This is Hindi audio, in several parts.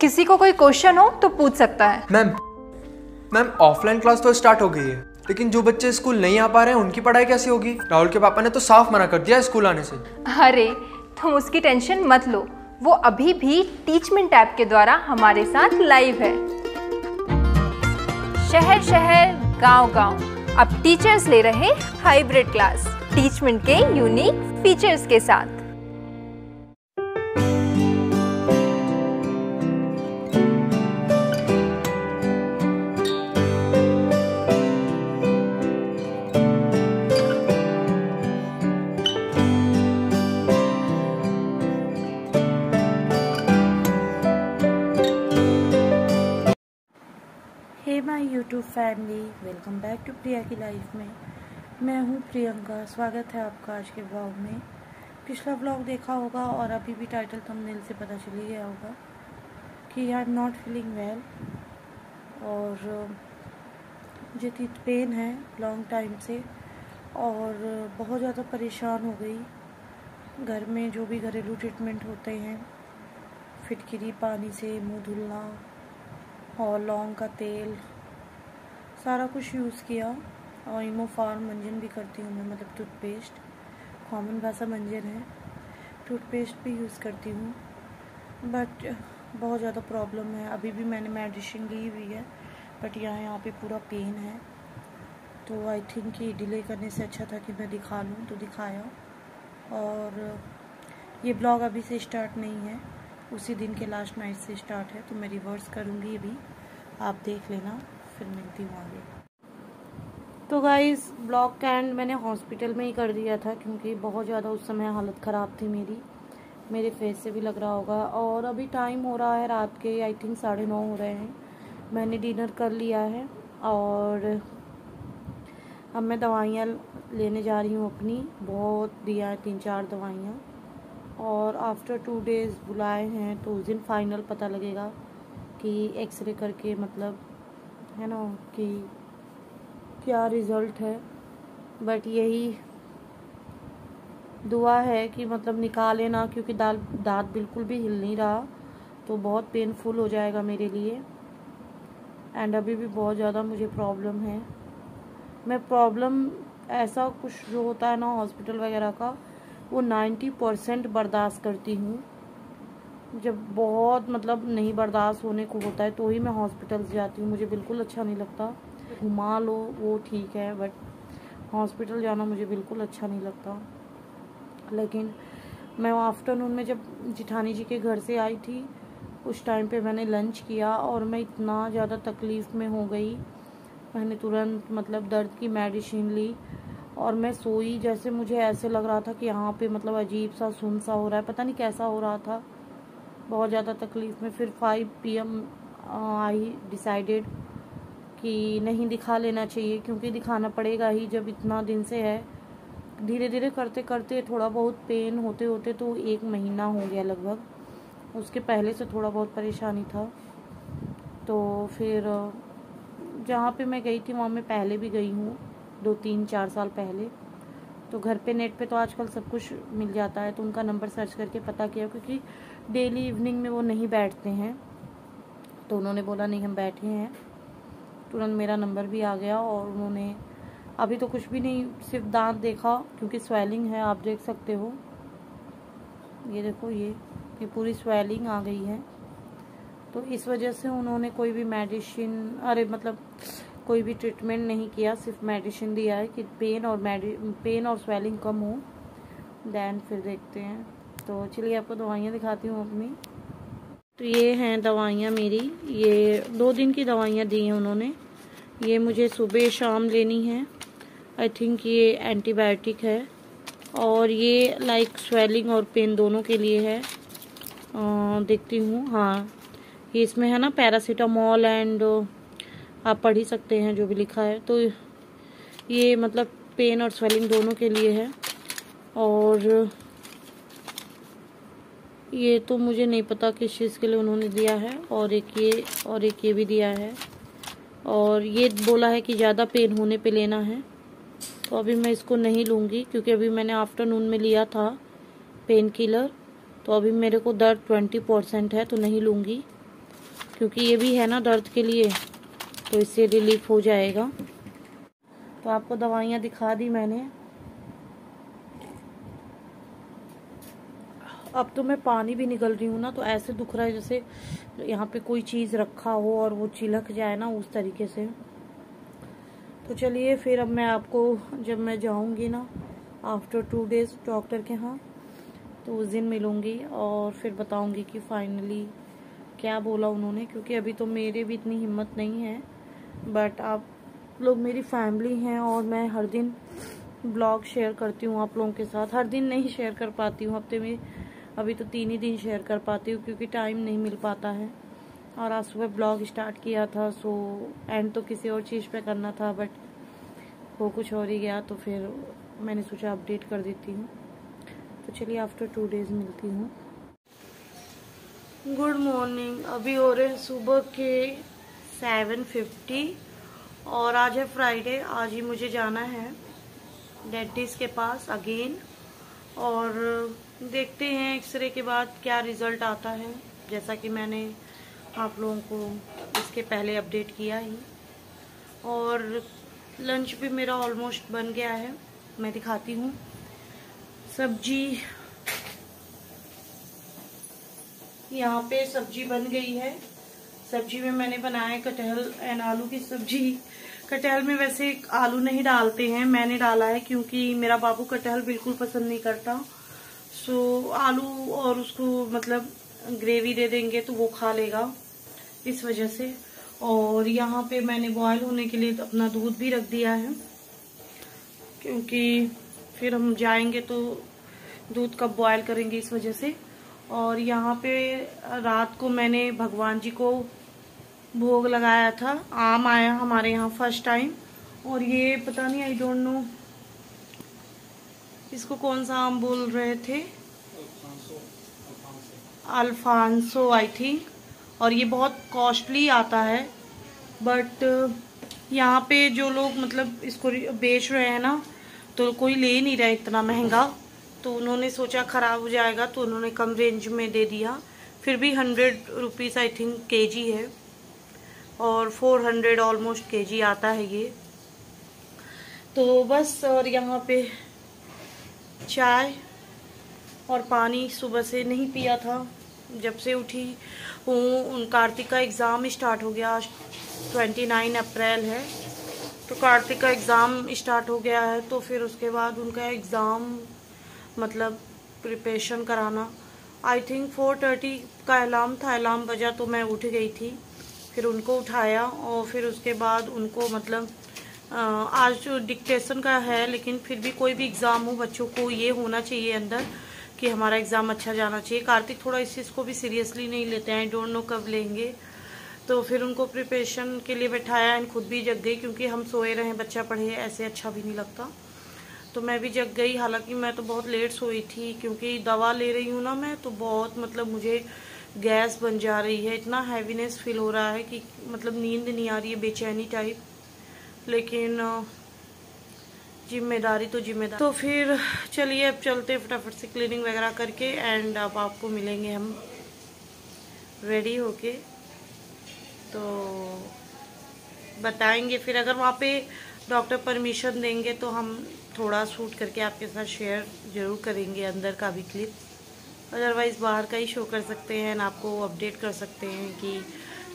किसी को कोई क्वेश्चन हो तो पूछ सकता है। मैम ऑफलाइन क्लास तो स्टार्ट हो गई है, लेकिन जो बच्चे स्कूल नहीं आ पा रहे हैं उनकी पढ़ाई कैसी होगी? राहुल के पापा ने तो साफ मना कर दिया स्कूल आने से। अरे तुम उसकी टेंशन मत लो, वो अभी भी टीचमेंट ऐप के द्वारा हमारे साथ लाइव है। शहर शहर गांव गांव अब टीचर्स ले रहे हाइब्रिड क्लास टीचमेंट के यूनिक फीचर्स के साथ। Hey my YouTube family, welcome back to Priya की लाइफ में। मैं हूँ प्रियंका। स्वागत है आपका आज के ब्लॉग में। पिछला ब्लॉग देखा होगा और अभी भी टाइटल थंबनेल से पता चल ही गया होगा कि I am not feeling well और मुझे टीथ पेन है लॉन्ग टाइम से और बहुत ज़्यादा परेशान हो गई। घर में जो भी घरेलू ट्रीटमेंट होते हैं, फिटकिरी पानी से मुँह धुलना और लौंग का तेल, सारा कुछ यूज़ किया और इमोफार्म मंजन भी करती हूँ मैं, मतलब टूथपेस्ट, कॉमन भाषा मंजन है, टूथपेस्ट भी यूज़ करती हूँ। बट बहुत ज़्यादा प्रॉब्लम है। अभी भी मैंने मेडिसिन ली हुई है बट यहाँ पे पूरा पेन है, तो आई थिंक कि डिले करने से अच्छा था कि मैं दिखा लूँ, तो दिखाया। और ये ब्लॉग अभी से स्टार्ट नहीं है, उसी दिन के लास्ट नाइट से स्टार्ट है, तो मैं रिवर्स करूँगी अभी, आप देख लेना, फिर मिलती हूँ आगे। तो गाइस ब्लॉग का एंड मैंने हॉस्पिटल में ही कर दिया था क्योंकि बहुत ज़्यादा उस समय हालत ख़राब थी मेरे फेस से भी लग रहा होगा। और अभी टाइम हो रहा है रात के आई थिंक 9:30 हो रहे हैं। मैंने डिनर कर लिया है और अब मैं दवाइयाँ लेने जा रही हूँ अपनी। बहुत दिया है 3-4 दवाइयाँ और आफ्टर 2 डेज़ बुलाए हैं, तो उस दिन फाइनल पता लगेगा कि एक्सरे करके, मतलब है ना, कि क्या रिज़ल्ट है। बट यही दुआ है कि मतलब निकाले ना, क्योंकि दांत बिल्कुल भी हिल नहीं रहा, तो बहुत पेनफुल हो जाएगा मेरे लिए। एंड अभी भी बहुत ज़्यादा मुझे प्रॉब्लम है। मैं प्रॉब्लम ऐसा कुछ जो होता है ना हॉस्पिटल वगैरह का, वो 90% बर्दाश्त करती हूँ। जब बहुत मतलब नहीं बर्दाश्त होने को होता है तो ही मैं हॉस्पिटल जाती हूँ। मुझे बिल्कुल अच्छा नहीं लगता। घुमा लो वो ठीक है, बट हॉस्पिटल जाना मुझे बिल्कुल अच्छा नहीं लगता। लेकिन मैं आफ्टरनून में जब जिठानी जी के घर से आई थी, उस टाइम पे मैंने लंच किया और मैं इतना ज़्यादा तकलीफ़ में हो गई। मैंने तुरंत मतलब दर्द की मेडिसिन ली और मैं सोई। जैसे मुझे ऐसे लग रहा था कि यहाँ पे मतलब अजीब सा सुन सा हो रहा है, पता नहीं कैसा हो रहा था, बहुत ज़्यादा तकलीफ़ में। फिर 5 PM आई डिसाइडेड कि नहीं दिखा लेना चाहिए, क्योंकि दिखाना पड़ेगा ही जब इतना दिन से है। धीरे धीरे करते करते थोड़ा बहुत पेन होते होते तो 1 महीना हो गया लगभग। उसके पहले से थोड़ा बहुत परेशानी था। तो फिर जहाँ पे मैं गई थी वहाँ मैं पहले भी गई हूँ 2-3-4 साल पहले। तो घर पे नेट पे तो आजकल सब कुछ मिल जाता है, तो उनका नंबर सर्च करके पता किया, क्योंकि डेली इवनिंग में वो नहीं बैठते हैं। तो उन्होंने बोला नहीं हम बैठे हैं, तुरंत मेरा नंबर भी आ गया। और उन्होंने अभी तो कुछ भी नहीं, सिर्फ दांत देखा, क्योंकि स्वेलिंग है, आप देख सकते हो, ये देखो, ये पूरी स्वेलिंग आ गई है। तो इस वजह से उन्होंने कोई भी मेडिसिन, मतलब कोई भी ट्रीटमेंट नहीं किया, सिर्फ मेडिसिन दिया है कि पेन और स्वेलिंग कम हो। देन फिर देखते हैं। तो चलिए आपको दवाइयाँ दिखाती हूँ अपनी। तो ये हैं दवाइयाँ मेरी, ये 2 दिन की दवाइयाँ दी हैं उन्होंने। ये मुझे सुबह शाम लेनी है। आई थिंक ये एंटीबायोटिक है और ये लाइक स्वेलिंग और पेन दोनों के लिए है। देखती हूँ, हाँ ये इसमें है ना पैरासीटामोल एंड आप पढ़ ही सकते हैं जो भी लिखा है। तो ये मतलब पेन और स्वेलिंग दोनों के लिए है। और ये तो मुझे नहीं पता किस चीज़ के लिए उन्होंने दिया है। और एक ये भी दिया है। और ये बोला है कि ज़्यादा पेन होने पे लेना है, तो अभी मैं इसको नहीं लूँगी, क्योंकि अभी मैंने आफ्टरनून में लिया था पेन किलर, तो अभी मेरे को दर्द 20% है, तो नहीं लूँगी। क्योंकि ये भी है ना दर्द के लिए, तो इससे रिलीफ हो जाएगा। तो आपको दवाइयाँ दिखा दी मैंने। अब तो मैं पानी भी निकल रही हूँ ना, तो ऐसे दुख रहा है जैसे यहाँ पे कोई चीज़ रखा हो और वो चिलक जाए ना, उस तरीके से। तो चलिए फिर अब मैं आपको, जब मैं जाऊँगी ना आफ्टर 2 डेज़ डॉक्टर के यहाँ, तो उस दिन मिलूँगी और फिर बताऊँगी कि फाइनली क्या बोला उन्होंने। क्योंकि अभी तो मेरे भी इतनी हिम्मत नहीं है, बट आप लोग मेरी फैमिली हैं और मैं हर दिन ब्लॉग शेयर करती हूँ आप लोगों के साथ। हर दिन नहीं शेयर कर पाती हूँ, हफ्ते में अभी तो 3 ही दिन शेयर कर पाती हूँ क्योंकि टाइम नहीं मिल पाता है। और आज सुबह ब्लॉग स्टार्ट किया था, सो एंड तो किसी और चीज़ पे करना था, बट वो कुछ और ही गया, तो फिर मैंने सोचा अपडेट कर देती हूँ। तो चलिए आफ्टर 2 डेज़ मिलती हूँ। Good morning. अभी हो रहे हैं सुबह के 7:50 और आज है फ्राइडे। आज ही मुझे जाना है डेंटिस्ट के पास अगेन, और देखते हैं एक्सरे के बाद क्या रिजल्ट आता है। जैसा कि मैंने आप लोगों को इसके पहले अपडेट किया ही। और लंच भी मेरा ऑलमोस्ट बन गया है, मैं दिखाती हूँ। सब्जी, यहाँ पे सब्जी बन गई है। सब्जी में मैंने बनाया कटहल एंड आलू की सब्जी। कटहल में वैसे आलू नहीं डालते हैं, मैंने डाला है क्योंकि मेरा बाबू कटहल बिल्कुल पसंद नहीं करता। सो आलू और उसको मतलब ग्रेवी दे देंगे तो वो खा लेगा, इस वजह से। और यहाँ पे मैंने बॉयल होने के लिए अपना दूध भी रख दिया है, क्योंकि फिर हम जाएंगे तो दूध कब बॉयल करेंगे, इस वजह से। और यहाँ पे रात को मैंने भगवान जी को भोग लगाया था। आम आया हमारे यहाँ फर्स्ट टाइम, और ये पता नहीं, आई डोंट नो इसको कौन सा आम बोल रहे थे, अल्फांसो आई थिंक। और ये बहुत कॉस्टली आता है, बट यहाँ पे जो लोग मतलब इसको बेच रहे हैं ना, तो कोई ले नहीं रहा इतना महंगा, तो उन्होंने सोचा ख़राब हो जाएगा, तो उन्होंने कम रेंज में दे दिया। फिर भी 100 रुपीज़ आई थिंक केजी है, और 400 ऑलमोस्ट केजी आता है ये। तो बस, और यहाँ पे चाय और पानी सुबह से नहीं पिया था जब से उठी हूँ। कार्तिक का एग्ज़ाम स्टार्ट हो गया, 29 अप्रैल है, तो कार्तिक का एग्ज़ाम स्टार्ट हो गया है। तो फिर उसके बाद उनका एग्ज़ाम मतलब प्रिपरेशन कराना, आई थिंक 4:30 का अलार्म था। अलार्म बजा तो मैं उठ गई थी, फिर उनको उठाया और फिर उसके बाद उनको मतलब आज जो डिक्टेशन का है, लेकिन फिर भी कोई भी एग्ज़ाम हो, बच्चों को ये होना चाहिए अंदर कि हमारा एग्ज़ाम अच्छा जाना चाहिए। कार्तिक थोड़ा इस चीज़ को भी सीरियसली नहीं लेते हैं, आई डोंट नो कब लेंगे। तो फिर उनको प्रिपरेशन के लिए बैठाया, एंड खुद भी जग गई क्योंकि हम सोए रहे, बच्चा पढ़े ऐसे अच्छा भी नहीं लगता। तो मैं भी जग गई, हालांकि मैं तो बहुत लेट सोई थी क्योंकि दवा ले रही हूँ ना मैं, तो बहुत मतलब मुझे गैस बन जा रही है, इतना हैवीनेस फील हो रहा है कि मतलब नींद नहीं आ रही है, बेचैनी टाइप। लेकिन जिम्मेदारी तो जिम्मेदारी। तो फिर चलिए अब चलते फटाफट से क्लीनिंग वगैरह करके, एंड अब आपको मिलेंगे हम रेडी होके, तो बताएंगे फिर। अगर वहाँ पे डॉक्टर परमिशन देंगे तो हम थोड़ा शूट करके आपके साथ शेयर ज़रूर करेंगे, अंदर का भी क्लिप। अदरवाइज़ बाहर का ही शो कर सकते हैं, आपको अपडेट कर सकते हैं कि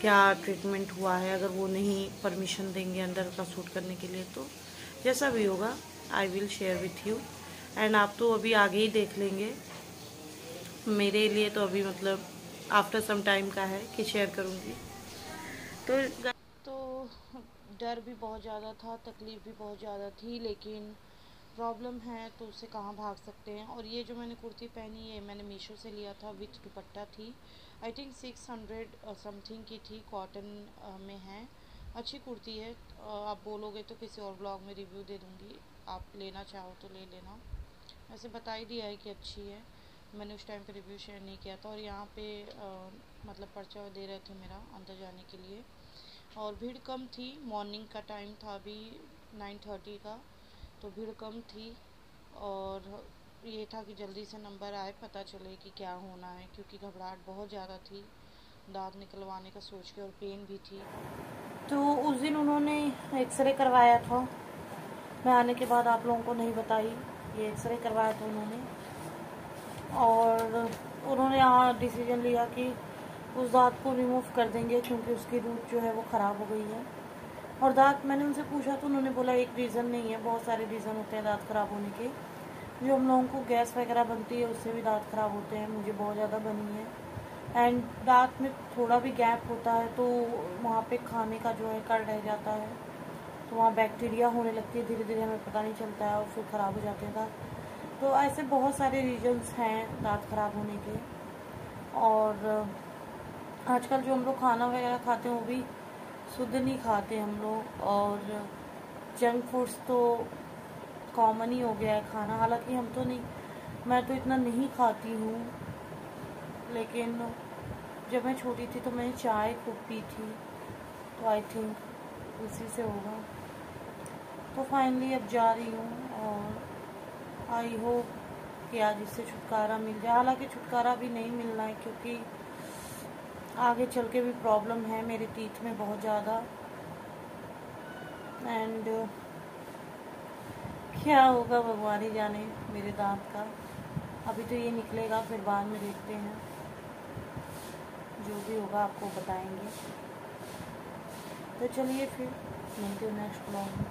क्या ट्रीटमेंट हुआ है। अगर वो नहीं परमिशन देंगे अंदर का शूट करने के लिए, तो जैसा भी होगा I will share with you. And आप तो अभी आगे ही देख लेंगे, मेरे लिए तो अभी मतलब आफ्टर सम टाइम का है कि शेयर करूँगी। तो डर भी बहुत ज़्यादा था, तकलीफ़ भी बहुत ज़्यादा थी, लेकिन प्रॉब्लम है तो उससे कहाँ भाग सकते हैं। और ये जो मैंने कुर्ती पहनी है, मैंने मीशो से लिया था, विथ दुपट्टा थी, आई थिंक 600 समथिंग की थी, कॉटन में है, अच्छी कुर्ती है। आप बोलोगे तो किसी और ब्लॉग में रिव्यू दे दूँगी, आप लेना चाहो तो ले लेना। वैसे बता ही दिया है कि अच्छी है, मैंने उस टाइम पे रिव्यू शेयर नहीं किया था। और यहाँ पे मतलब पर्चा दे रहे थे मेरा अंदर जाने के लिए, और भीड़ कम थी, मॉर्निंग का टाइम था अभी 9:30 का, तो भीड़ कम थी। और ये था कि जल्दी से नंबर आए, पता चले कि क्या होना है, क्योंकि घबराहट बहुत ज़्यादा थी। दांत निकलवाने का सोच के, और पेन भी थी। तो उस दिन उन्होंने एक्सरे करवाया था, मैं आने के बाद आप लोगों को नहीं बताई, ये एक्सरे करवाया था उन्होंने। और उन्होंने यहाँ डिसीजन लिया कि उस दांत को रिमूव कर देंगे क्योंकि उसकी रूट जो है वो ख़राब हो गई है। और दांत, मैंने उनसे पूछा तो उन्होंने बोला एक रीज़न नहीं है, बहुत सारे रीज़न होते हैं दांत ख़राब होने के। जो हम लोगों को गैस वगैरह बनती है उससे भी दांत ख़राब होते हैं, मुझे बहुत ज़्यादा बनी है। एंड दांत में थोड़ा भी गैप होता है तो वहाँ पे खाने का जो है कड़ रह जाता है, तो वहाँ बैक्टीरिया होने लगती है, धीरे धीरे हमें पता नहीं चलता है और फिर ख़राब हो जाते हैं दांत। तो ऐसे बहुत सारे रीजन्स हैं दांत ख़राब होने के। और आजकल जो हम लोग खाना वगैरह खाते हैं वो भी शुद्ध नहीं खाते हम लोग, और जंक फूड्स तो कॉमन ही हो गया है खाना। हालांकि हम तो नहीं, मैं तो इतना नहीं खाती हूँ, लेकिन जब मैं छोटी थी तो मैंने चाय खूब पी थी, तो आई थिंक उसी से होगा। तो फाइनली अब जा रही हूँ और आई होप कि आज इससे छुटकारा मिल जाए। हालांकि छुटकारा भी नहीं मिलना है क्योंकि आगे चल के भी प्रॉब्लम है मेरे टीथ में बहुत ज़्यादा। एंड क्या होगा भगवान ही जाने मेरे दांत का। अभी तो ये निकलेगा, फिर बाद में देखते हैं, जो भी होगा आपको बताएंगे। तो चलिए फिर मिलते हैं नेक्स्ट ब्लॉग में।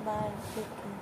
Bye, take care.